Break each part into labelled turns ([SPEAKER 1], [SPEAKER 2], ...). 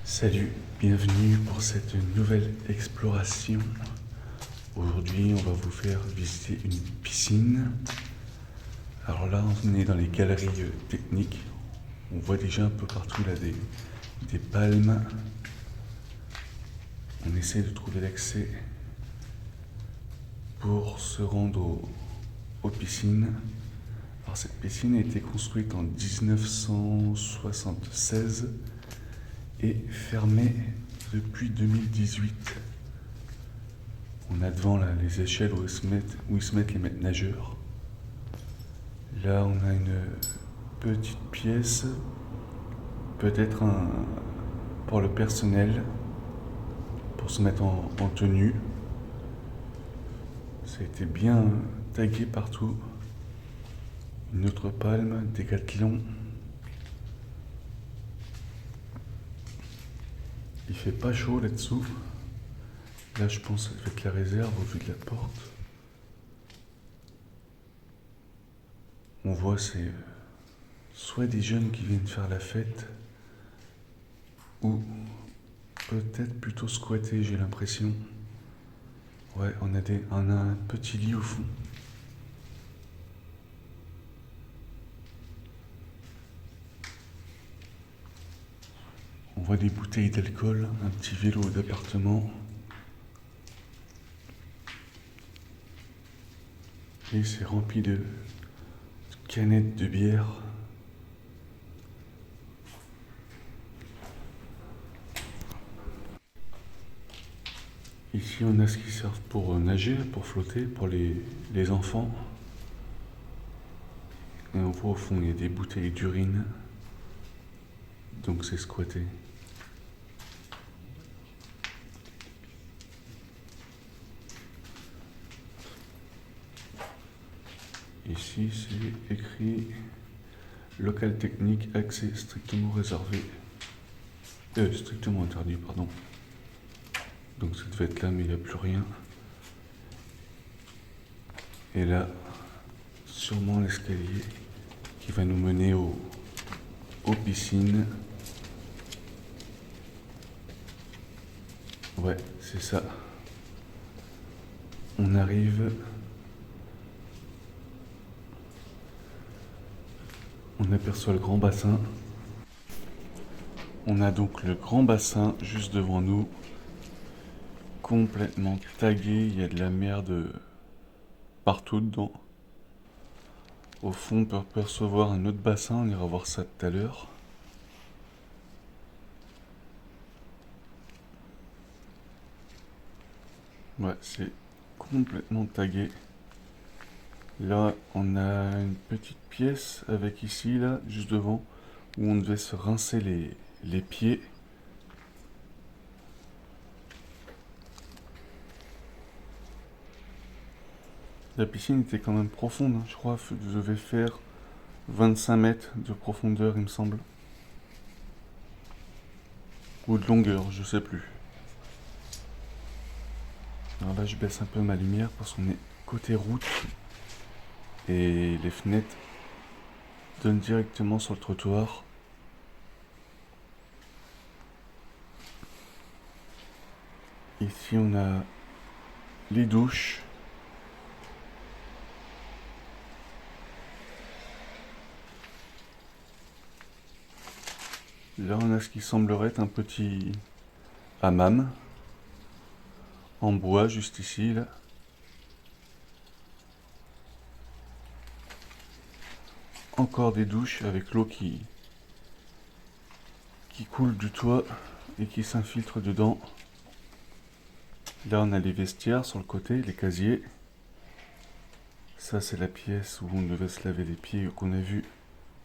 [SPEAKER 1] Salut, bienvenue pour cette nouvelle exploration. Aujourd'hui, on va vous faire visiter une piscine. Alors là, on est dans les galeries techniques. On voit déjà un peu partout là des palmes. On essaie de trouver l'accès pour se rendre aux piscines. Alors cette piscine a été construite en 1976 et fermée depuis 2018. On a devant là les échelles où ils se mettent les maîtres nageurs. Là, on a une petite pièce, peut-être pour le personnel, pour se mettre en tenue. Ça a été bien tagué partout. Une autre palme, Décathlon. Il fait pas chaud là-dessous. Là, je pense que ça devait être la réserve au vu de la porte. On voit, c'est soit des jeunes qui viennent faire la fête, ou peut-être plutôt squatter, j'ai l'impression. Ouais, on a un petit lit au fond. On voit des bouteilles d'alcool, un petit vélo d'appartement. Et c'est rempli de canettes de bière. Ici, on a ce qui sert pour nager, pour flotter, pour les enfants. Et on voit au fond, il y a des bouteilles d'urine. Donc c'est squatté. Ici, c'est écrit local technique, accès strictement réservé. Strictement interdit, pardon. Donc ça devait être là, mais il n'y a plus rien. Et là, sûrement l'escalier qui va nous mener aux piscines. Ouais, c'est ça. On arrive. On aperçoit le grand bassin. On a donc le grand bassin juste devant nous, complètement tagué. Il y a de la merde partout dedans. Au fond, on peut percevoir un autre bassin, on ira voir ça tout à l'heure. Ouais, c'est complètement tagué. Là, on a une petite pièce avec ici, là, juste devant, où on devait se rincer les pieds. La piscine était quand même profonde, hein. Je crois que je devais faire 25 mètres de profondeur, il me semble. Ou de longueur, je sais plus. Alors là, je baisse un peu ma lumière parce qu'on est côté route. Et les fenêtres donnent directement sur le trottoir. Ici, on a les douches. Là, on a ce qui semblerait être un petit hammam en bois, juste ici, là. Encore des douches avec l'eau qui coule du toit et qui s'infiltre dedans. Là, on a les vestiaires sur le côté, les casiers. Ça, c'est la pièce où on devait se laver les pieds qu'on a vu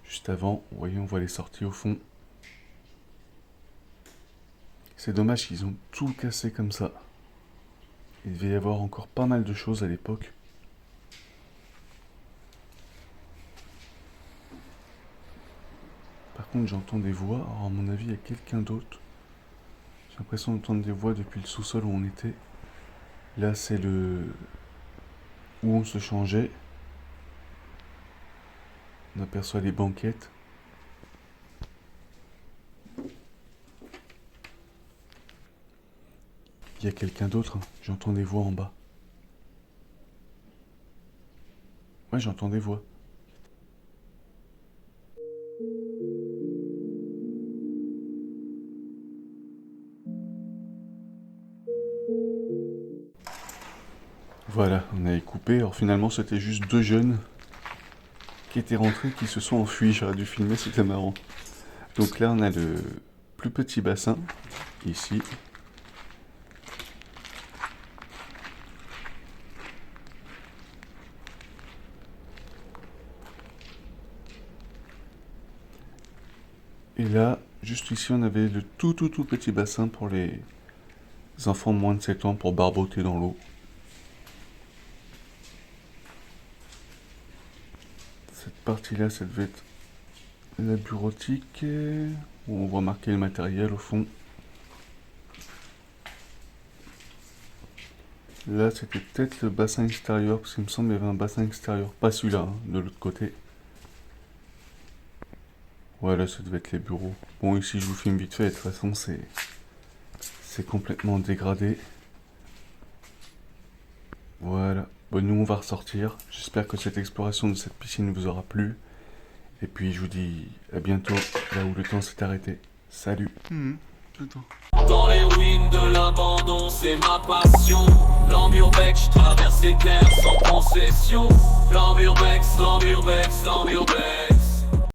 [SPEAKER 1] juste avant. Vous voyez, on voit les sorties au fond. C'est dommage qu'ils ont tout cassé comme ça. Il devait y avoir encore pas mal de choses à l'époque. Par contre, j'entends des voix. Alors, à mon avis, il y a quelqu'un d'autre. J'ai l'impression d'entendre des voix depuis le sous-sol où on était. Là, c'est où on se changeait. On aperçoit les banquettes. Il y a quelqu'un d'autre, hein. J'entends des voix en bas. Ouais, j'entends des voix. Voilà, on avait coupé. Alors finalement, c'était juste 2 jeunes qui étaient rentrés, qui se sont enfuis. J'aurais dû filmer, c'était marrant. Donc là, on a le plus petit bassin, ici. Et là, juste ici, on avait le tout petit bassin pour les enfants de moins de 7 ans pour barboter dans l'eau. Cette partie-là, ça devait être la bureautique, où on voit marquer le matériel au fond. Là, c'était peut-être le bassin extérieur, parce qu'il me semble qu'il y avait un bassin extérieur. Pas celui-là, hein, de l'autre côté. Ouais, là, ça devait être les bureaux. Bon, ici, je vous filme vite fait. De toute façon, c'est complètement dégradé. Voilà. Bon, nous, on va ressortir. J'espère que cette exploration de cette piscine vous aura plu. Et puis, je vous dis à bientôt, là où le temps s'est arrêté. Salut.
[SPEAKER 2] Dans les ruines de l'abandon, c'est ma passion. L'Amurbex, je traverse les terres sans concession. L'Amurbex, l'Amurbex, l'Amurbex.